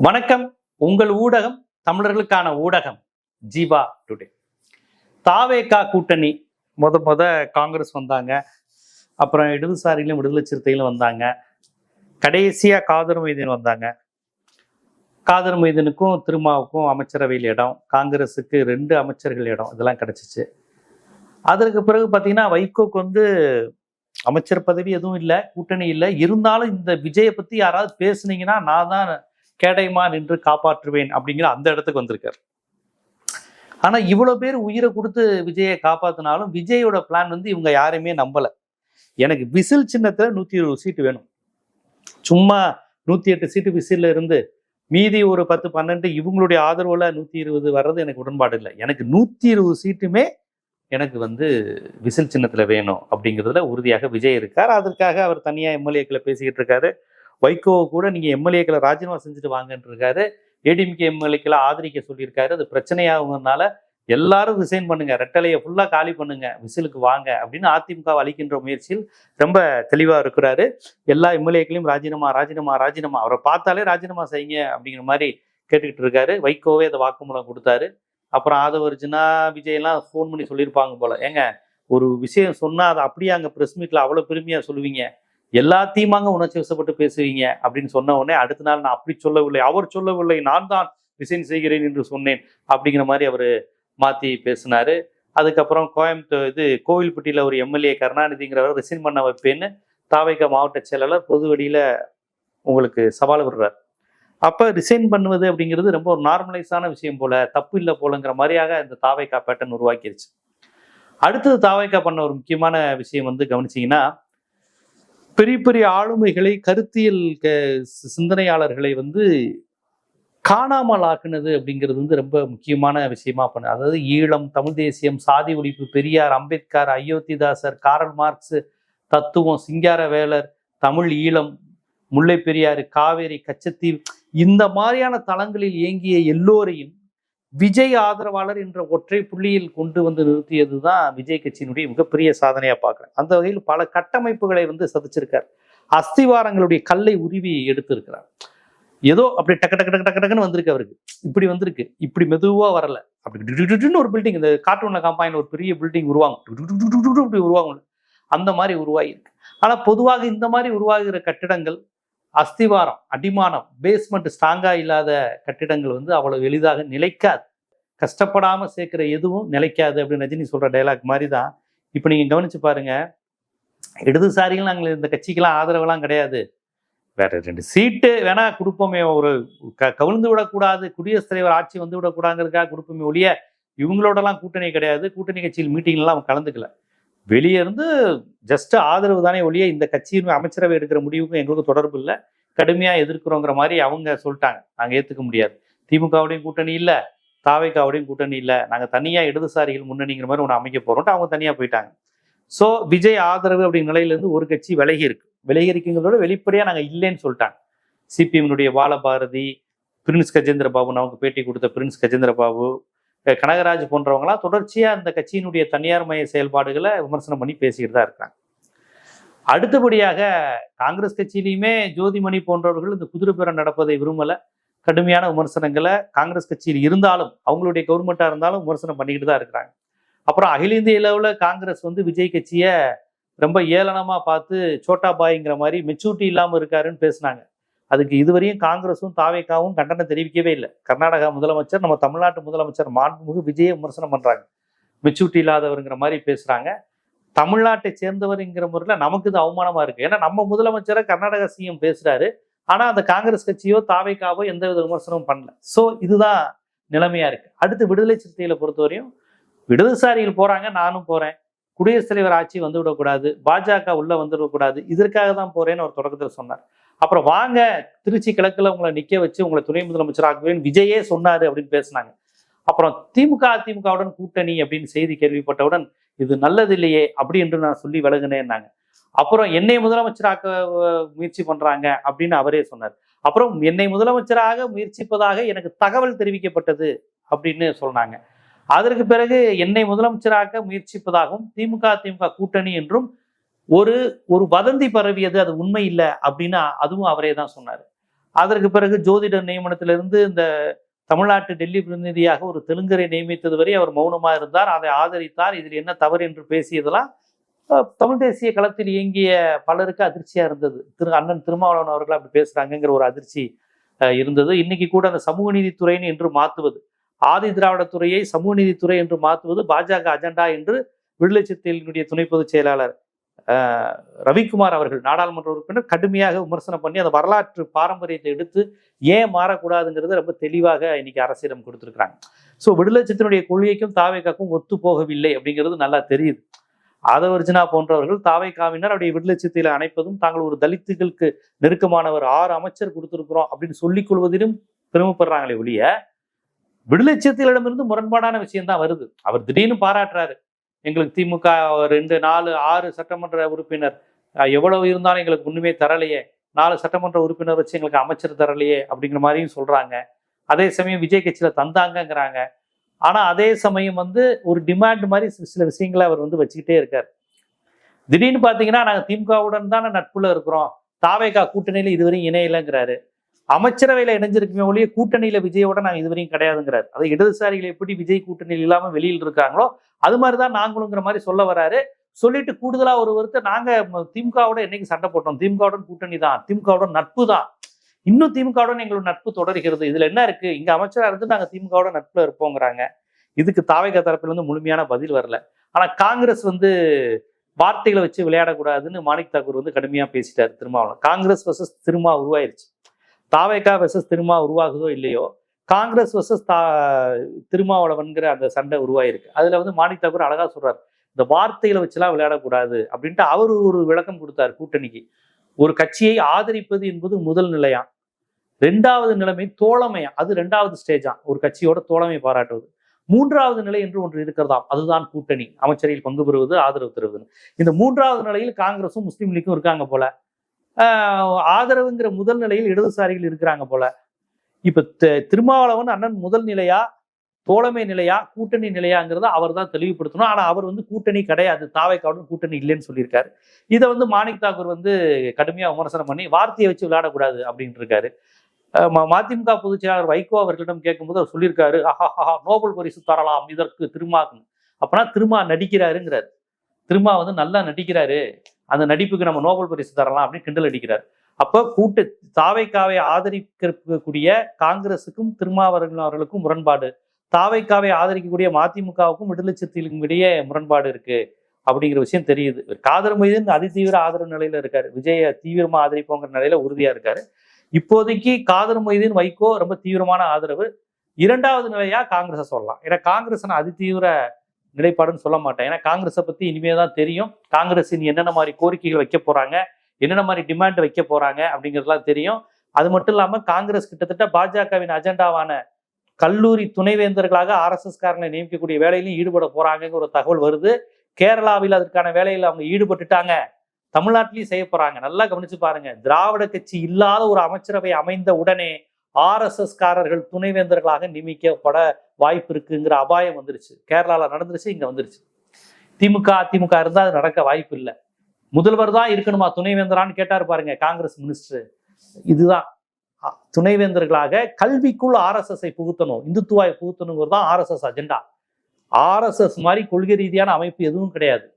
வணக்கம். உங்கள் ஊடகம் தமிழர்களுக்கான ஊடகம் ஜீவா டுடே. தாவேகா கூட்டணி முத காங்கிரஸ் வந்தாங்க, அப்புறம் இடதுசாரிகளும் விடுதலை சிறுத்தைகளும் வந்தாங்க, கடைசியா காதர் மொய்தீன் வந்தாங்க. காதர் மொய்தீனுக்கும் திருமாவுக்கும் அமைச்சரவையில் இடம், காங்கிரஸுக்கு 2 அமைச்சர்கள் இடம், இதெல்லாம் கிடைச்சிச்சு. அதற்கு பிறகு பார்த்தீங்கன்னா வைகோக்கு அமைச்சர் பதவி எதுவும் இல்லை, கூட்டணி இல்லை. இருந்தாலும் இந்த விஜயை பத்தி யாராவது பேசுனீங்கன்னா நான் தான் கேடைமா நின்று காப்பாற்றுவேன் அப்படிங்கிற அந்த இடத்துக்கு வந்திருக்காரு. ஆனா இவ்வளவு பேர் உயிரை கொடுத்து விஜயை காப்பாத்தினாலும் விஜயோட பிளான் இவங்க யாரையுமே நம்பல. எனக்கு விசில் சின்னத்துல 120 சீட்டு வேணும், சும்மா 108 சீட்டு விசில்ல இருந்து மீதி ஒரு 10-12 இவங்களுடைய ஆதரவுல 120 வர்றது எனக்கு உடன்பாடு இல்லை. எனக்கு 120 சீட்டுமே எனக்கு விசில் சின்னத்துல வேணும் அப்படிங்கிறதுல உறுதியாக விஜய் இருக்கார். அதற்காக அவர் தனியா எம்எல்ஏக்களை பேசிக்கிட்டு இருக்காரு. வைகோ கூட நீங்க எம்எல்ஏக்களை ராஜினாமா செஞ்சுட்டு வாங்கன்னு இருக்காரு. ஏடிஎம்கே எம்எல்ஏக்களை ஆதரிக்க சொல்லியிருக்காரு. அது பிரச்சனையாகுங்கிறதுனால எல்லாரும் ரிசைன் பண்ணுங்க, ரெட்டலையை ஃபுல்லா காலி பண்ணுங்க, விசிலுக்கு வாங்க அப்படின்னு அதிமுக அளிக்கின்ற முயற்சியில் ரொம்ப தெளிவா இருக்கிறாரு. எல்லா எம்எல்ஏக்களையும் ராஜினாமா ராஜினாமா ராஜினாமா, அவரை பார்த்தாலே ராஜினாமா செய்யுங்க அப்படிங்கிற மாதிரி கேட்டுக்கிட்டு இருக்காரு. வைகோவே அதை வாக்குமூலம் கொடுத்தாரு. அப்புறம் ஆதவர்ஜுனா விஜயெல்லாம் ஃபோன் பண்ணி சொல்லியிருப்பாங்க போல, ஏங்க ஒரு விஷயம் சொன்னா அதை அப்படியே அங்கே ப்ரெஸ் மீட்ல அவ்வளோ பெருமையா சொல்லுவீங்க, எல்லாத்தையும் உணர்ச்சி வசப்பட்டு பேசுவீங்க அப்படின்னு சொன்ன உடனே அடுத்த நாள் நான் அப்படி சொல்லவில்லை, அவர் சொல்லவில்லை, நான் தான் ரிசைன் செய்கிறேன் என்று சொன்னேன் அப்படிங்கிற மாதிரி அவர் மாற்றி பேசினாரு. அதுக்கப்புறம் கோவில்பட்டியில் ஒரு எம்எல்ஏ கருணாநிதிங்கிறவர் ரிசைன் பண்ண வைப்பேன்னு தாவேகா மாவட்ட செயலாளர் பொது வெளியில உங்களுக்கு சவால் விடுறார். அப்போ ரிசைன் பண்ணுவது அப்படிங்கிறது ரொம்ப ஒரு நார்மலைஸான விஷயம் போல, தப்பு இல்லை போலங்கிற மாதிரியாக இந்த தாவேகா பேட்டர்ன் உருவாக்கிருச்சு. அடுத்தது தாவேகா பண்ண ஒரு முக்கியமான விஷயம் கவனிச்சிங்கன்னா, பெரிய பெரிய ஆளுமைகளை, கருத்தியல் சிந்தனையாளர்களை காணாமல் ஆக்குனது அப்படிங்கிறது ரொம்ப முக்கியமான விஷயமா பண்ண. அதாவது ஈழம், தமிழ் தேசியம், சாதி ஒழிப்பு, பெரியார், அம்பேத்கர், அயோத்திதாசர், காரல் மார்க்ஸ், தத்துவம், சிங்காரவேலர், தமிழ் ஈழம், முல்லை பெரியாறு, காவேரி, கச்சத்தீவு, இந்த மாதிரியான தளங்களில் இயங்கிய எல்லோரையும் விஜய் ஆதரவாளர் என்ற ஒற்றை புள்ளியில் கொண்டு நிறுத்தியது தான் விஜய் கட்சியினுடைய மிகப்பெரிய சாதனையா பார்க்குறேன். அந்த வகையில் பல கட்டமைப்புகளை சதிச்சிருக்கார். அஸ்திவாரங்களுடைய கல்லை உருவி எடுத்திருக்கிறார். ஏதோ அப்படி டக்கு டக்கு டக்கு டக்குன்னு வந்திருக்கு அவருக்கு. இப்படி வந்திருக்கு, இப்படி மெதுவா வரல. அப்படி ஒரு பில்டிங், இந்த கார்ட்டூன்ல காம்பாயின்ல ஒரு பெரிய பில்டிங் உருவாகும், உருவாகும், அந்த மாதிரி உருவாகி இருக்கு. ஆனா பொதுவாக இந்த மாதிரி உருவாகிற கட்டிடங்கள் அஸ்திவாரம், அடிமானம், பேஸ்மெண்ட் ஸ்ட்ராங்கா இல்லாத கட்டிடங்கள் அவ்வளவு எளிதாக நிலைக்காது. கஷ்டப்படாம சேர்க்கிற எதுவும் நிலைக்காது அப்படின்னு ரஜினி சொல்ற டைலாக் மாதிரி தான். இப்ப நீங்க கவனிச்சு பாருங்க, இடதுசாரிகள் நாங்கள் இந்த கட்சிக்கெல்லாம் ஆதரவெல்லாம் கிடையாது, வேற 2 சீட்டு வேணா கொடுப்போமே, ஒரு கவிழ்ந்து விடக்கூடாது, குடியரசுத் தலைவர் ஆட்சி விடக்கூடாதுங்கிறதுக்காக கொடுப்போமே ஒழிய இவங்களோடலாம் கூட்டணி கிடையாது. கூட்டணி கட்சியில் மீட்டிங்லாம் அவங்க கலந்துக்கல. வெளியே இருந்து ஜஸ்ட் ஆதரவு தானே ஒழிய இந்த கட்சியின் அமைச்சரவை எடுக்கிற முடிவுக்கும் எங்களுக்கு தொடர்பு இல்லை, கடுமையா எதிர்க்கிறோங்கிற மாதிரி அவங்க சொல்லிட்டாங்க. நாங்க ஏத்துக்க முடியாது, திமுகவுடையும் கூட்டணி இல்லை, தாவேகாவுடையும் கூட்டணி இல்லை, நாங்க தனியா இடதுசாரிகள் முன்னணிங்கிற மாதிரி ஒன்று அமைக்க போறோம்ட்டு அவங்க தனியா போயிட்டாங்க. ஸோ விஜய் ஆதரவு அப்படிங்கிற நிலையிலிருந்து ஒரு கட்சி விலகி இருக்குங்கிறதோட வெளிப்படையா நாங்க இல்லைன்னு சொல்லிட்டாங்க. சிபிஎம்னுடைய பாலபாரதி, பிரின்ஸ் கஜேந்திர பாபு, நமக்கு பேட்டி கொடுத்த பிரின்ஸ் கஜேந்திர பாபு, கனகராஜ் போன்றவங்களாம் தொடர்ச்சியா இந்த கட்சியினுடைய தனியார் மய செயல்பாடுகளை விமர்சனம் பண்ணி பேசிக்கிட்டு தான் இருக்காங்க. அடுத்தபடியாக காங்கிரஸ் கட்சியிலையுமே ஜோதிமணி போன்றவர்கள் இந்த குதிரை பேரம் நடப்பதை விரும்பல, கடுமையான விமர்சனங்களை காங்கிரஸ் கட்சியில் இருந்தாலும் அவங்களுடைய கவர்மெண்டா இருந்தாலும் விமர்சனம் பண்ணிக்கிட்டு தான் இருக்கிறாங்க. அப்புறம் அகில இந்திய அளவுல காங்கிரஸ் விஜய் கட்சியை ரொம்ப ஏளனமா பார்த்து சோட்டா பாய்ங்கிற மாதிரி மெச்சூரிட்டி இல்லாம இருக்காருன்னு பேசினாங்க. அதுக்கு இதுவரையும் காங்கிரஸும் தாவேகாவும் கண்டனம் தெரிவிக்கவே இல்லை. கர்நாடகா முதலமைச்சர், நம்ம தமிழ்நாட்டு முதலமைச்சர் மாண்புமிகு விஜயை விமர்சனம் பண்றாங்க, மெச்சூரிட்டி இல்லாதவருங்கிற மாதிரி பேசுறாங்க. தமிழ்நாட்டை சேர்ந்தவர்ங்கிற முறையில் நமக்கு இது அவமானமா இருக்கு. ஏன்னா நம்ம முதலமைச்சரை கர்நாடகா சிஎம் பேசுறாரு, ஆனா அந்த காங்கிரஸ் கட்சியோ தாவேகாவோ எந்த வித விமர்சனமும் பண்ணல. ஸோ இதுதான் நிலைமையா இருக்கு. அடுத்து விடுதலை சிறுத்தைகளை பொறுத்தவரையும் இடதுசாரிகள் போறாங்க, நானும் போறேன், குடியரசுத் தலைவர் ஆட்சி விடக்கூடாது, பாஜக உள்ள வந்துடக்கூடாது, இதற்காக தான் போறேன்னு ஒரு தொடக்கத்தில் சொன்னார். அப்புறம் வாங்க திருச்சி கிழக்குல உங்களை நிக்க வச்சு உங்களை துணை முதலமைச்சர் ஆக்குவேன் விஜயே சொன்னாரு அப்படின்னு பேசினாங்க. அப்புறம் அதிமுகவுடன் கூட்டணி அப்படின்னு செய்தி கேள்விப்பட்டவுடன் இது நல்லது இல்லையே அப்படி என்று நான் சொல்லி விலகுனேன்னாங்க. அப்புறம் என்னை முதலமைச்சராக்க முயற்சி பண்றாங்க அப்படின்னு அவரே சொன்னார். அப்புறம் என்னை முதலமைச்சராக முயற்சிப்பதாக எனக்கு தகவல் தெரிவிக்கப்பட்டது அப்படின்னு சொன்னாங்க. அதற்கு பிறகு என்னை முதலமைச்சராக முயற்சிப்பதாகவும் திமுக கூட்டணி என்றும் ஒரு வதந்தி பரவியது, அது உண்மை இல்லை அப்படின்னு அதுவும் அவரே தான் சொன்னார். அதற்கு பிறகு ஜோதிடர் நியமனத்திலிருந்து இந்த தமிழ்நாட்டு டெல்லி பிரதிநிதியாக ஒரு தெலுங்கரை நியமித்தது வரை அவர் மௌனமா இருந்தார், அதை ஆதரித்தார். இதில் என்ன தவறு என்று பேசியதெல்லாம் தமிழ் தேசிய களத்தில் இயங்கிய பலருக்கு அதிர்ச்சியா இருந்தது. அண்ணன் திருமாவளவன் அவர்கள் அப்படி பேசுறாங்கிற ஒரு அதிர்ச்சி இருந்தது. இன்னைக்கு கூட அந்த சமூக நீதித்துறைன்னு என்று மாற்றுவது, ஆதி திராவிட துறையை சமூக நீதித்துறை என்று மாற்றுவது பாஜக அஜெண்டா என்று விடுதலை சிறுத்தைகளினுடைய துணை பொதுச் செயலாளர் ரவிக்குமார் அவர்கள், நாடாளுமன்ற உறுப்பினர், கடுமையாக விமர்சனம் பண்ணி அந்த வரலாற்று பாரம்பரியத்தை எடுத்து ஏன் மாறக்கூடாதுங்கிறது ரொம்ப தெளிவாக இன்னைக்கு அரசிடம் கொடுத்துருக்காங்க. ஸோ விடுதலை சிறுத்தையினுடைய கொள்கைக்கும் தாவேக்காக்கும் ஒத்து போகவில்லை அப்படிங்கிறது நல்லா தெரியுது. ஆதவர்ஜுனா போன்றவர்கள் தாவேக்காவினர் அவருடைய விடுதலை சிறுத்தையில அணைப்பதும், தாங்கள் ஒரு தலித்துகளுக்கு நெருக்கமானவர் 6 அமைச்சர் கொடுத்திருக்கிறோம் அப்படின்னு சொல்லிக் கொள்வதிலும் பெருமைப்படுறாங்களே ஒழிய விடுதலை சிறுத்தைகளிடமிருந்து முரண்பாடான விஷயம் தான் வருது. அவர் திடீர்னு பாராட்டுறாரு, எங்களுக்கு திமுக 2, 4, 6 சட்டமன்ற உறுப்பினர் எவ்வளவு இருந்தாலும் எங்களுக்கு ஒண்ணுமே தரலையே, 4 சட்டமன்ற உறுப்பினர் வச்சு எங்களுக்கு அமைச்சர் தரலையே அப்படிங்கிற மாதிரியும் சொல்றாங்க. அதே சமயம் விஜய் கட்சியில தந்தாங்கிறாங்க. ஆனா அதே சமயம் ஒரு டிமாண்ட் மாதிரி சில விஷயங்களை அவர் வச்சுக்கிட்டே இருக்காரு. திடீர்னு பாத்தீங்கன்னா நாங்க திமுகவுடன் தானே நட்புல இருக்கிறோம், தாவேகா கூட்டணியில இதுவரையும் இணையலைங்கிறாரு. அமைச்சரவையில இணைஞ்சிருக்குமே ஒழிய கூட்டணியில விஜயோட நாங்க இதுவரையும் கிடையாதுங்கிறாரு. அதை இடதுசாரிகள் எப்படி விஜய் கூட்டணியில் இல்லாம வெளியில் இருக்காங்களோ அது மாதிரிதான் நாங்களுங்கிற மாதிரி சொல்ல வராரு. சொல்லிட்டு கூடுதலா ஒருத்தர் நாங்க திமுகவோட என்னைக்கு சண்டை போட்டோம், திமுகவுடன் கூட்டணி தான், திமுகவுடன் நட்பு தான், இன்னும் திமுகவுடன் எங்களோட நட்பு தொடர்கிறது, இதுல என்ன இருக்கு, இங்க அமைச்சரா இருந்து நாங்க திமுகவோட நட்புல இருப்போங்கிறாங்க. இதுக்கு தாவேகா தரப்புல முழுமையான பதில் வரல. ஆனா காங்கிரஸ் வார்த்தைகளை வச்சு விளையாடக்கூடாதுன்னு மாணிக் தாக்கூர் கடுமையா பேசிட்டாரு திருமாவளவன். காங்கிரஸ் வர்சஸ் திருமா உருவாயிருச்சு. தாவேகா வெர்சஸ் திருமா உருவாகுதோ இல்லையோ, காங்கிரஸ் வர்சஸ் திருமாவளவன்கிற அந்த சண்டை உருவாயிருக்கு. அதுல மாணிக் தாக்கூர் அழகா சொல்றாரு, இந்த வார்த்தைகளை வச்சுலாம் விளையாடக்கூடாது அப்படின்ட்டு அவர் ஒரு விளக்கம் கொடுத்தாரு. கூட்டணிக்கு ஒரு கட்சியை ஆதரிப்பது என்பது முதல் நிலையா, 2வது நிலைமை தோழமையா, அது 2வது ஸ்டேஜா, ஒரு கட்சியோட தோழமை பாராட்டுவது. 3வது நிலை என்று ஒன்று இருக்கிறதாம், அதுதான் கூட்டணி, அமைச்சரையில் பங்கு பெறுவது, ஆதரவு தருவது. இந்த 3வது நிலையில் காங்கிரஸும் முஸ்லீம் லீக்கும் இருக்காங்க போல, ஆதரவுங்கிற முதல் நிலையில் இடதுசாரிகள் இருக்கிறாங்க போல. இப்ப திருமாவளவன் அண்ணன் முதல் நிலையா, தோழமை நிலையா, கூட்டணி நிலையாங்கிறத அவர் தான் தெளிவுபடுத்தணும். ஆனா அவர் கூட்டணி கிடையாது, தாவேக்காவுடன் கூட்டணி இல்லைன்னு சொல்லியிருக்காரு. இதை மாணிக் தாக்கூர் கடுமையா விமர்சனம் பண்ணி வார்த்தையை வச்சு விளையாடக்கூடாது அப்படின்ட்டு இருக்காரு. மதிமுக பொதுச் செயலாளர் வைகோ அவர்களிடம் கேட்கும்போது அவர் சொல்லியிருக்காரு, நோபல் பரிசு தரலாம் இதற்கு திருமாக்கு. அப்பனா திருமா நடிக்கிறாருங்கிறாரு. திருமா நல்லா நடிக்கிறாரு, அந்த நடிப்புக்கு நம்ம நோபல் பரிசு தரலாம் அப்படின்னு கிண்டல் அடிக்கிறார். அப்ப தாவேக்காவை ஆதரிக்கக்கூடிய காங்கிரசுக்கும் திருமாவளவர்களுக்கும் முரண்பாடு, தாவேக்காவை ஆதரிக்கக்கூடிய மதிமுகவுக்கும் விடுதலை சிறுத்தைகளுக்கும் இடையே முரண்பாடு இருக்கு அப்படிங்கிற விஷயம் தெரியுது. காதர் மொய்தீன் அதிதீவிர ஆதரவு நிலையில இருக்காரு, விஜய தீவிரமா ஆதரிப்போங்கிற நிலையில உறுதியா இருக்காரு. இப்போதைக்கு காதர் மொய்தீன் வைகோ ரொம்ப தீவிரமான ஆதரவு. 2வது நிலையா காங்கிரஸை சொல்லலாம். ஏன்னா காங்கிரஸ் அதிதீவிர நிலைப்பாடுன்னு சொல்ல மாட்டேன். ஏன்னா காங்கிரஸை பத்தி இனிமேதான் தெரியும். காங்கிரஸின் என்னென்ன மாதிரி கோரிக்கைகள் வைக்க போறாங்க, என்னென்ன மாதிரி டிமாண்ட் வைக்க போறாங்க அப்படிங்கிறதுலாம் தெரியும். அது மட்டும் இல்லாம காங்கிரஸ் கிட்டத்தட்ட பாஜகவின் அஜெண்டாவான கல்லூரி துணைவேந்தர்களாக RSS காரங்களை நியமிக்கக்கூடிய வேலையிலும் ஈடுபட போறாங்கிற ஒரு தகவல் வருது. கேரளாவில் அதற்கான வேலையில் அவங்க ஈடுபட்டுட்டாங்க, தமிழ்நாட்டிலையும் செய்ய போறாங்க. நல்லா கவனிச்சு பாருங்க, திராவிட கட்சி இல்லாத ஒரு அமைச்சரவை அமைந்த உடனே RSS காரர்கள் துணைவேந்தர்களாக நியமிக்கப்பட வாய்ப்பு இருக்குங்கிற அபாயம் வந்துருச்சு. கேரளால நடந்துருச்சு, இங்க வந்துருச்சு. திமுக அதிமுக இருந்தா அது நடக்க வாய்ப்பு இல்லை. முதல்வர் தான் இருக்கணுமா துணைவேந்தரான்னு கேட்டாரு பாருங்க காங்கிரஸ் மினிஸ்டர். இதுதான் துணைவேந்தர்களாக கல்விக்குள் RSS-ஐ புகுத்தணும், இந்துத்துவாயை புகுத்தணுங்கிறது தான் RSS அஜெண்டா. RSS மாதிரி கொள்கை ரீதியான அமைப்பு எதுவும் கிடையாது.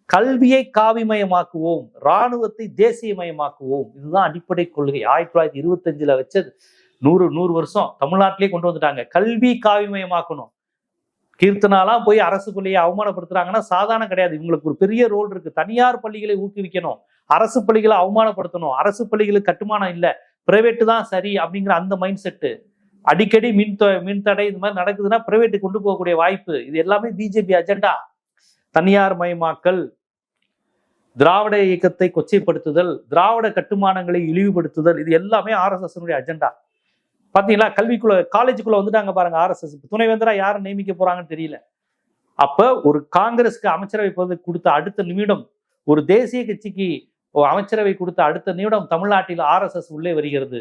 கல்வியை காவிமயமாக்குவோம், இராணுவத்தை தேசியமயமாக்குவோம், இதுதான் அடிப்படை கொள்கை. 1925 வச்சது 100 வருஷம் தமிழ்நாட்டிலே கொண்டு வந்துட்டாங்க. கல்வி காவிமயமாக்கணும். கீர்த்தனாலாம் போய் அரசு பள்ளியை அவமானப்படுத்துறாங்கன்னா சாதாரண கிடையாது. இவங்களுக்கு ஒரு பெரிய ரோல் இருக்கு. தனியார் பள்ளிகளை ஊக்குவிக்கணும், அரசு பள்ளிகளை அவமானப்படுத்தணும். அரசு பள்ளிகளுக்கு கட்டுமானம் இல்லை, பிரைவேட்டு தான் சரி அப்படிங்கிற அந்த மைண்ட் செட்டு. அடிக்கடி மின்தடை இந்த மாதிரி நடக்குதுன்னா பிரைவேட்டு கொண்டு போகக்கூடிய வாய்ப்பு. இது எல்லாமே பிஜேபி அஜெண்டா. தனியார் மயமாக்கல், திராவிட இயக்கத்தை கொச்சைப்படுத்துதல், திராவிட கட்டுமானங்களை இழிவுபடுத்துதல், இது எல்லாமே RSS அஜெண்டா. பாத்தீங்களா, கல்விக்குள்ள காலேஜுக்குள்ள வந்துட்டாங்க பாருங்க RSS. துணைவேந்தரா யாரை நியமிக்க போறாங்கன்னு தெரியல. அப்ப ஒரு காங்கிரஸ்க்கு அமைச்சரவை பதவி கொடுத்த அடுத்த நிமிடம், ஒரு தேசிய கட்சிக்கு அமைச்சரவை கொடுத்த அடுத்த நிமிடம் தமிழ்நாட்டில் RSS உள்ளே வருகிறது.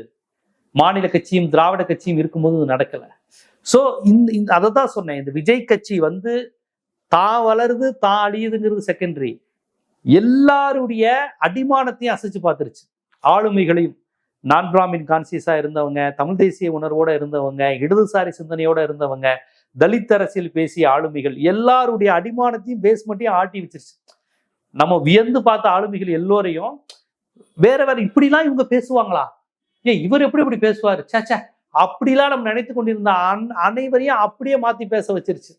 மாநில கட்சியும் திராவிட கட்சியும் இருக்கும்போது நடக்கல. சோ அதை தான் சொன்னேன், இந்த விஜய் கட்சி தான் வளருது தான் அழியுதுங்கிறது செகண்டரி. எல்லாருடைய அடிமானத்தையும் அசைச்சு பார்த்துருச்சு, ஆளுமைகளையும். நான் பிராமின் கான்சியஸா இருந்தவங்க, தமிழ் தேசிய உணர்வோட இருந்தவங்க, இடதுசாரி சிந்தனையோட இருந்தவங்க, தலித் அரசியல் பேசிய ஆளுமைகள் எல்லாருடைய அடிமானத்தையும் பேஸ்மெண்ட்டையும் ஆட்டி வச்சிருச்சு. நம்ம வியந்து பார்த்த ஆளுமைகள் எல்லோரையும் வேற வேற இப்படிலாம் இவங்க பேசுவாங்களா, இவர் எப்படி பேசுவாரு, சேச்சே அப்படிலாம் நம்ம நினைத்து கொண்டிருந்த அனைவரையும் அப்படியே மாத்தி பேச வச்சிருச்சு.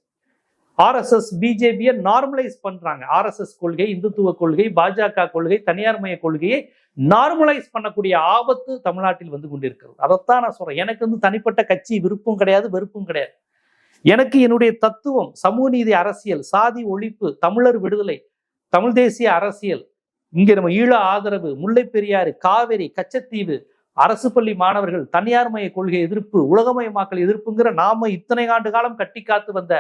ஆர்எஸ்எஸ் பிஜேபியை நார்மலைஸ் பண்றாங்க. ஆர்எஸ்எஸ் கொள்கை, இந்துத்துவ கொள்கை, பாஜக கொள்கை, தனியார் மய கொள்கையை நார்மலைஸ் பண்ணக்கூடிய ஆபத்து தமிழ்நாட்டில் வந்து கொண்டிருக்கிறது. அதைத்தான் நான் சொல்றேன். எனக்கு வந்து தனிப்பட்ட கட்சி விருப்பம் கிடையாது, வெறுப்பும் கிடையாது. எனக்கு என்னுடைய தத்துவம் சமூக நீதி அரசியல், சாதி ஒழிப்பு, தமிழர் விடுதலை, தமிழ் தேசிய அரசியல், இங்க நம்ம ஈழ ஆதரவு, முல்லை பெரியாறு, காவிரி, கச்சத்தீவு, அரசு பள்ளி மாணவர்கள், தனியார் மய கொள்கை எதிர்ப்பு, உலகமயமாக்கல் எதிர்ப்புங்கிற நாம இத்தனை ஆண்டு காலம் கட்டி காத்து வந்த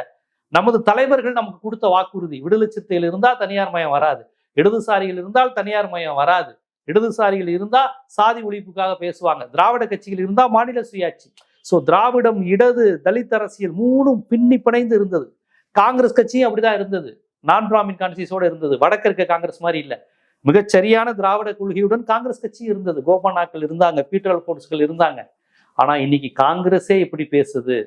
நமது தலைவர்கள் நமக்கு கொடுத்த வாக்குறுதி. விடுதலை சிறுத்தையில் இருந்தால் தனியார் மயம் வராது, இடதுசாரிகள் இருந்தால் தனியார் மயம் வராது, இடதுசாரிகள் இருந்தா சாதி ஒழிப்புக்காக பேசுவாங்க, திராவிட கட்சிகள் இருந்தா மாநில சுயாட்சி. சோ திராவிடம், இடது, தலித் அரசியல் மூணும் பின்னி பிணைந்து இருந்தது. காங்கிரஸ் கட்சியும் அப்படிதான் இருந்தது, நான் பிராமின் கான்சியஸோட இருந்தது. வடக்கு இருக்க காங்கிரஸ் மாதிரி இல்லை, மிகச்சரியான திராவிட கொள்கையுடன் காங்கிரஸ் கட்சி இருந்தது. கோபநாக்கள் இருந்தாங்க, பீட்டர் அல்போன்ஸ்கள் இருந்தாங்க. ஆனா இன்னைக்கு காங்கிரஸே எப்படி பேசுது?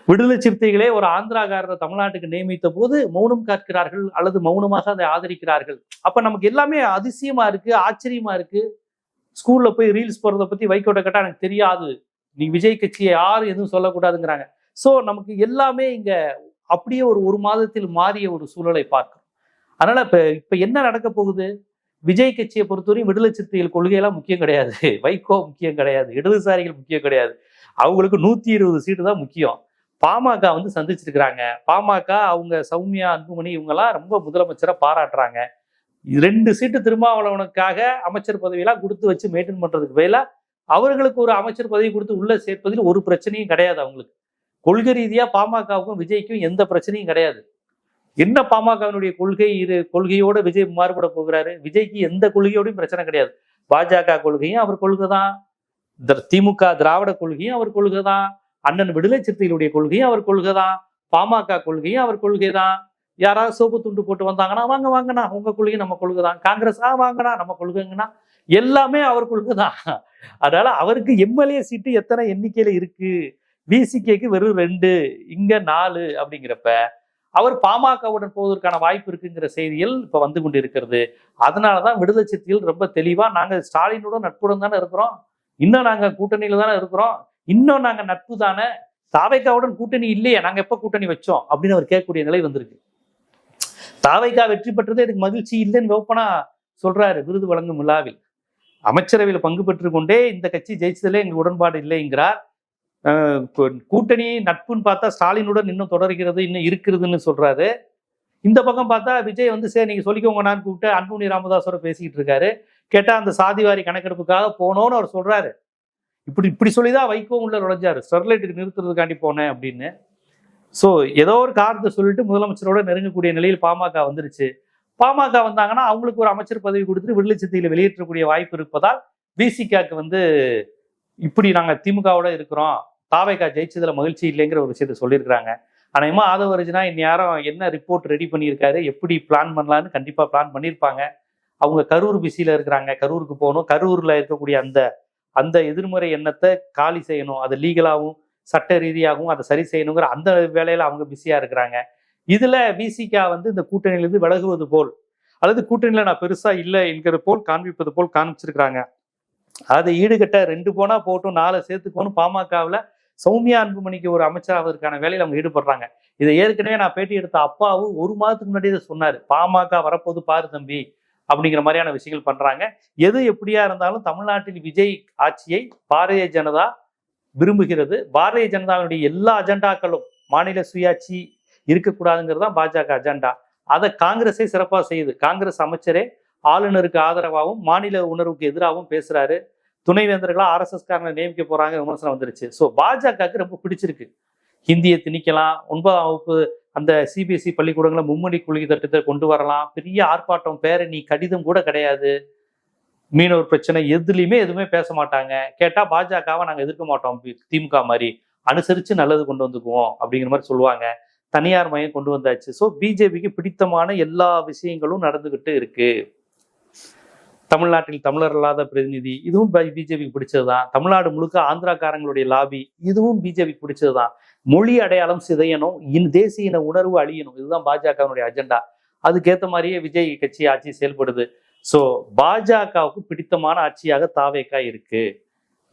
விடுதலை சிறுத்தைகளே ஒரு ஆந்திராக்காரரை தமிழ்நாட்டுக்கு நியமித்த போது மௌனம் காக்கிறார்கள் அல்லது மௌனமாக அதை ஆதரிக்கிறார்கள். அப்ப நமக்கு எல்லாமே அதிசயமா இருக்கு, ஆச்சரியமா இருக்கு. ஸ்கூல்ல போய் ரீல்ஸ் போறதை பத்தி வைகோட்ட கேட்டா எனக்கு தெரியாது, நீ விஜய் கட்சியை யாரும் எதுவும் சொல்லக்கூடாதுங்கிறாங்க. சோ நமக்கு எல்லாமே இங்க அப்படியே ஒரு மாதத்தில் மாறிய ஒரு சூழலை பார்க்கிறோம். அதனால இப்ப என்ன நடக்க போகுது? விஜய் கட்சியை பொறுத்தவரையும் விடுதலை சிறுத்தைகள் கொள்கையெல்லாம் முக்கியம் கிடையாது, வைகோ முக்கியம் கிடையாது, இடதுசாரிகள் முக்கியம் கிடையாது. அவங்களுக்கு 120 சீட்டு தான் முக்கியம். பாமக வந்து சந்திச்சிருக்கிறாங்க. பாமக அவங்க சௌமியா, அன்புமணி இவங்கெல்லாம் ரொம்ப முதலமைச்சரை பாராட்டுறாங்க. 2 சீட்டு திருமாவளவனுக்காக அமைச்சர் பதவியெல்லாம் கொடுத்து வச்சு மெயின்டைன் பண்றதுக்கு பதிலா அவர்களுக்கு ஒரு அமைச்சர் பதவி கொடுத்து உள்ள சேர்ப்பதில் ஒரு பிரச்சனையும் கிடையாது. அவங்களுக்கு கொள்கை ரீதியா பாமகவுக்கும் விஜய்க்கும் எந்த பிரச்சனையும் கிடையாது. என்ன பாமகவினுடைய கொள்கையோட விஜய் மாறுபட போகிறாரு? விஜய்க்கு எந்த கொள்கையோடையும் பிரச்சனை கிடையாது. பாஜக கொள்கையும் அவர் கொள்கை தான், திமுக திராவிட கொள்கையும் அவர் கொள்கை தான், அண்ணன் விடுதலை சிறுத்தைகளுடைய கொள்கையும் அவர் கொள்கை தான், பாமக கொள்கையும் அவர் கொள்கை தான். யாராவது சோப்பு துண்டு போட்டு வந்தாங்கன்னா வாங்கண்ணா உங்க கொள்கையும் நம்ம கொள்கை தான், காங்கிரஸ் வாங்கண்ணா நம்ம கொள்கைங்கன்னா எல்லாமே அவர் கொள்கை தான். அதனால அவருக்கு எம்எல்ஏ சீட்டு எத்தனை எண்ணிக்கையில இருக்கு? விசிகேக்கு வெறும் 2, இங்க 4 அப்படிங்கிறப்ப அவர் பாமகவுடன் போவதற்கான வாய்ப்பு இருக்குங்கிற செய்திகள் இப்ப வந்து கொண்டு இருக்கிறது. அதனாலதான் விடுதலை சிறுத்தைகள் ரொம்ப தெளிவா, நாங்க ஸ்டாலினுடன் நட்புடன் தானே இருக்கிறோம், இன்னும் நாங்க கூட்டணியில தானே இருக்கிறோம், இன்னும் நாங்க நட்பு தானே, தாவைக்காவுடன் கூட்டணி இல்லையே, நாங்க எப்ப கூட்டணி வச்சோம் அப்படின்னு அவர் கேட்கக்கூடிய நிலை வந்திருக்கு. தாவைக்கா வெற்றி பெற்றது எனக்கு மகிழ்ச்சி இல்லைன்னு ஓப்பனா சொல்றாரு விருது வழங்கும் விழாவில். அமைச்சரவையில் பங்கு பெற்று கொண்டே இந்த கட்சி ஜெயிச்சதுல எங்களுக்கு உடன்பாடு இல்லைங்கிறார். கூட்டணி நட்புன்னு பார்த்தா ஸ்டாலினுடன் இன்னும் தொடர்கிறது, இன்னும் இருக்கிறதுன்னு சொல்றாரு. இந்த பக்கம் பார்த்தா விஜய் வந்து சரி நீங்க சொல்லிக்கோங்க நான் கூப்பிட்டு அன்புமணி ராமதாஸோட பேசிக்கிட்டு இருக்காரு. கேட்டா அந்த சாதிவாரி கணக்கெடுப்புக்காக போனோன்னு அவர் சொல்றாரு. இப்படி சொல்லிதான் வைகோ உள்ள நுழைஞ்சாரு, ஸ்டெர்லைட்டுக்கு நிறுத்துறதுக்காண்டி போனேன் அப்படின்னு. ஸோ ஏதோ ஒரு காரணத்தை சொல்லிட்டு முதலமைச்சரோட நெருங்கக்கூடிய நிலையில் பாமக வந்துருச்சு. பாமக வந்தாங்கன்னா அவங்களுக்கு ஒரு அமைச்சர் பதவி கொடுத்துட்டு விடுதலை சிறுத்தைகளை வெளியேற்றக்கூடிய வாய்ப்பு இருப்பதால் விசிகாக்கு வந்து இப்படி நாங்க திமுகவோட இருக்கிறோம், தாவைக்கா ஜெயிச்சதுல மகிழ்ச்சி இல்லைங்கிற ஒரு விஷயத்த சொல்லியிருக்கிறாங்க. ஆனா ஆதவ அர்ஜுனா இந்நேரம் என்ன ரிப்போர்ட் ரெடி பண்ணியிருக்காரு, எப்படி பிளான் பண்ணலான்னு கண்டிப்பா பிளான் பண்ணியிருப்பாங்க. அவங்க கரூர் பிஸியில இருக்கிறாங்க, கரூருக்கு போகணும், கரூர்ல இருக்கக்கூடிய அந்த எதிர்மறை எண்ணத்தை காலி செய்யணும், அதை லீகலாகவும் சட்ட ரீதியாகவும் அதை சரி செய்யணுங்கிற அந்த வேலையில அவங்க பிஸியா இருக்கிறாங்க. இதுல விசிகா வந்து இந்த கூட்டணியிலிருந்து விலகுவது போல் அல்லது கூட்டணியில நான் பெருசா இல்லை என்கிற போல் காண்பிப்பது போல் காண்பிச்சிருக்கிறாங்க. அதை ஈடுகட்ட 2 போனா போட்டும் 4 சேர்த்துக்கோன்னு பாமகவில் சௌமியா அன்புமணிக்கு ஒரு அமைச்சராவதற்கான வேலையில் அவங்க ஈடுபடுறாங்க. இதை ஏற்கனவே நான் பேட்டி எடுத்த அப்பாவும் 1 மாதத்துக்கு முன்னாடி இதை சொன்னாரு, பாமக வரப்போது பாரு தம்பி அப்படிங்கிற மாதிரியான விஷயங்கள் பண்றாங்க. எது எப்படியா இருந்தாலும் தமிழ்நாட்டில் விஜய் ஆட்சியை பாரதிய ஜனதா விரும்புகிறது. பாரதிய ஜனதாவுடைய எல்லா அஜெண்டாக்களும் மாநில சுயாட்சி இருக்கக்கூடாதுங்கிறது தான் பாஜக அஜெண்டா. அதை காங்கிரஸே சிறப்பாக செய்யுது. காங்கிரஸ் அமைச்சரே ஆளுநருக்கு ஆதரவாகவும் மாநில உணர்வுக்கு எதிராகவும் பேசுறாரு. துணைவேந்தர்களா RSS காரனை நியமிக்க போறாங்க விமர்சனம் வந்துருச்சு. ஸோ பாஜகவுக்கு ரொம்ப பிடிச்சிருக்கு. ஹிந்தியை திணிக்கலாம், 9ஆம் வகுப்பு அந்த CBSE பள்ளிக்கூடங்களை மும்மொழி கொள்கை திட்டத்தை கொண்டு வரலாம், பெரிய ஆர்ப்பாட்டம் பேரணி கடிதம் கூட கிடையாது. மீனவர் பிரச்சனை எதுவுமே பேச மாட்டாங்க. கேட்டா பாஜகவை நாங்க எதிர்க்க மாட்டோம், திமுக மாதிரி அனுசரிச்சு நல்லது கொண்டு வந்துக்குவோம் அப்படிங்கிற மாதிரி சொல்லுவாங்க. தனியார் மயம் கொண்டு வந்தாச்சு. ஸோ பிஜேபிக்கு பிடித்தமான எல்லா விஷயங்களும் நடந்துகிட்டு இருக்கு. தமிழ்நாட்டில் தமிழர் அல்லாத பிரதிநிதி, இதுவும் பிஜேபிக்கு பிடிச்சதுதான். தமிழ்நாடு முழுக்க ஆந்திராக்காரங்களுடைய லாபி, இதுவும் பிஜேபிக்கு பிடிச்சதுதான். மொழி அடையாளம் சிதையணும், தேசிய இன உணர்வு அழியணும், இதுதான் பாஜகவினுடைய அஜெண்டா. அதுக்கேற்ற மாதிரியே விஜய் கட்சி ஆட்சி செயல்படுது. ஸோ பாஜகவுக்கு பிடித்தமான ஆட்சியாக தாவேகா இருக்கு.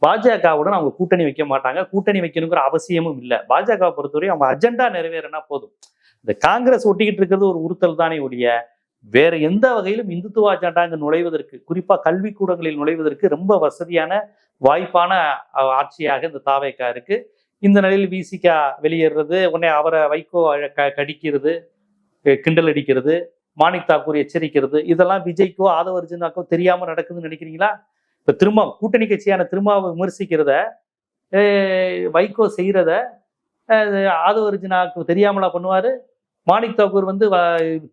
பாஜகவுடன் அவங்க கூட்டணி வைக்க மாட்டாங்க, கூட்டணி வைக்கணுங்கிற அவசியமும் இல்லை. பாஜகவை பொறுத்தவரை அவங்க அஜெண்டா நிறைவேறினா போதும். இந்த காங்கிரஸ் ஒட்டிக்கிட்டு இருக்கிறது ஒரு உறுத்தல் தானே ஒழிய வேற எந்த வகையிலும் இந்துத்துவ அஜெண்டா இங்கு நுழைவதற்கு, குறிப்பா கல்விக்கூடங்களில் நுழைவதற்கு ரொம்ப வசதியான வாய்ப்பான ஆட்சியாக இந்த தாவேகா இருக்கு. இந்த நிலையில் விசிகா வெளியேறது, உடனே அவரை வைகோ கடிக்கிறது, கிண்டல் அடிக்கிறது, மாணிக் தாக்கூர் எச்சரிக்கிறது, இதெல்லாம் விஜய்க்கோ ஆதவ அர்ஜுனாக்கோ தெரியாம நடக்குதுன்னு நினைக்கிறீங்களா? இப்ப திரும்ப கூட்டணி கட்சியான திருமாவை விமர்சிக்கிறத வைகோ செய்யறத ஆதவ அர்ஜுனாக்கு தெரியாமலா பண்ணுவாரு? மாணிக் தாக்கூர்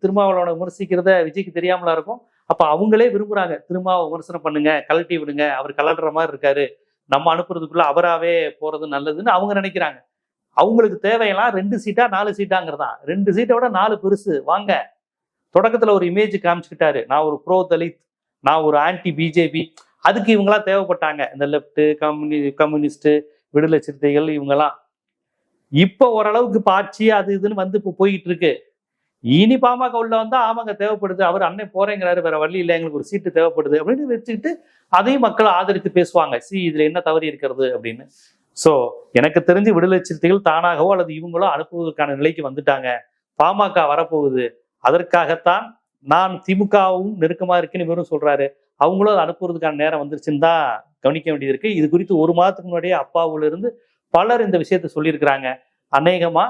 திருமாவளவனை விமர்சிக்கிறத விஜய்க்கு தெரியாமலா இருக்கும்? அப்ப அவங்களே விரும்புறாங்க, திருமாவை விமர்சனம் பண்ணுங்க, கலட்டி விடுங்க, அவர் கலட்டுற மாதிரி இருக்காரு, நம்ம அனுப்புறதுக்குள்ள அவராவே போறது நல்லதுன்னு அவங்க நினைக்கிறாங்க. அவங்களுக்கு தேவையெல்லாம் 2 சீட்டா 4 சீட்டாங்கிறதான். 2 சீட்டை விட 4 பெருசு, வாங்க. தொடக்கத்துல ஒரு இமேஜ் காமிச்சுக்கிட்டாரு, நான் ஒரு ப்ரோ தலித், நான் ஒரு ஆன்டி பிஜேபி. அதுக்கு இவங்கெல்லாம் தேவைப்பட்டாங்க, இந்த லெப்ட், கம்யூனிஸ்ட், விடுதலை சிறுத்தைகள், இவங்கெல்லாம். இப்ப ஓரளவுக்கு ஆட்சி அது இதுன்னு இப்ப போயிட்டு இருக்கு. இனி பாமக உள்ள வந்தா ஆமாங்க தேவைப்படுது, அவர் அண்ணன் போறேங்கிறாரு, வேற வழி இல்லை, எங்களுக்கு ஒரு சீட்டு தேவைப்படுது அப்படின்னு வச்சுக்கிட்டு அதையும் மக்கள் ஆதரித்து பேசுவாங்க. இதுல என்ன தவறு இருக்கிறது அப்படின்னு. சோ எனக்கு தெரிஞ்சு விடுதலை சிறுத்தைகள் தானாகவோ அல்லது இவங்களோ அனுப்புவதற்கான நிலைக்கு வந்துட்டாங்க. பாமக வரப்போகுது, அதற்காகத்தான் நான் திமுகவும் நெருக்கமா இருக்குன்னு இவரும் சொல்றாரு. அவங்களும் அதை அனுப்புறதுக்கான நேரம் வந்துருச்சுன்னு தான் கவனிக்க வேண்டியது இருக்கு. இது குறித்து 1 மாதத்துக்கு முன்னாடியே அப்பாவுல இருந்து பலர் இந்த விஷயத்த சொல்லியிருக்கிறாங்க. அநேகமா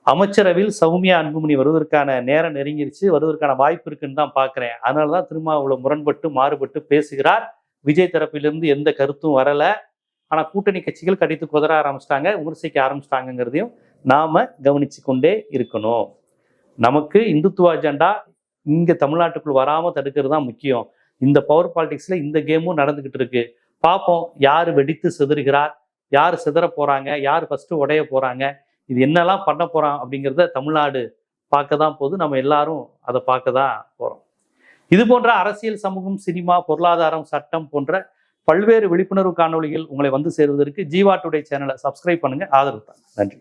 அமைச்சரவையில் சௌமியா அன்புமணி வருவதற்கான நேரம் நெருங்கிருச்சு, வருவதற்கான வாய்ப்பு இருக்குன்னு தான் பாக்குறேன். அதனாலதான் திருமாவளவன் முரண்பட்டு மாறுபட்டு பேசுகிறார். விஜய் தரப்பிலிருந்து எந்த கருத்தும் வரல. ஆனா கூட்டணி கட்சிகள் கடித்து குதற ஆரம்பிச்சிட்டாங்க, விமர்சிக்க ஆரம்பிச்சிட்டாங்கிறதையும் நாம கவனிச்சு கொண்டே இருக்கணும். நமக்கு இந்துத்துவ அஜெண்டா இங்க தமிழ்நாட்டுக்குள் வராம தடுக்கிறது தான் முக்கியம். இந்த பவர் பாலிடிக்ஸ்ல இந்த கேமும் நடந்துகிட்டு இருக்கு. பார்ப்போம், யாரு வெடித்து சிதறுகிறார், யார் சிதற போறாங்க, யார் ஃபர்ஸ்ட் உடைய போறாங்க, இது என்னெல்லாம் பண்ண போறான் அப்படிங்கிறத தமிழ்நாடு பார்க்க தான் போகுது. நம்ம எல்லாரும் அதை பார்க்க தான் போறோம். இது போன்ற அரசியல், சமூகம், சினிமா, பொருளாதாரம், சட்டம் போன்ற பல்வேறு விழிப்புணர்வு காணொளிகள் உங்களை வந்து சேருவதற்கு ஜீவா டுடே சேனலை சப்ஸ்கிரைப் பண்ணுங்க, ஆதரவு தாங்க. நன்றி.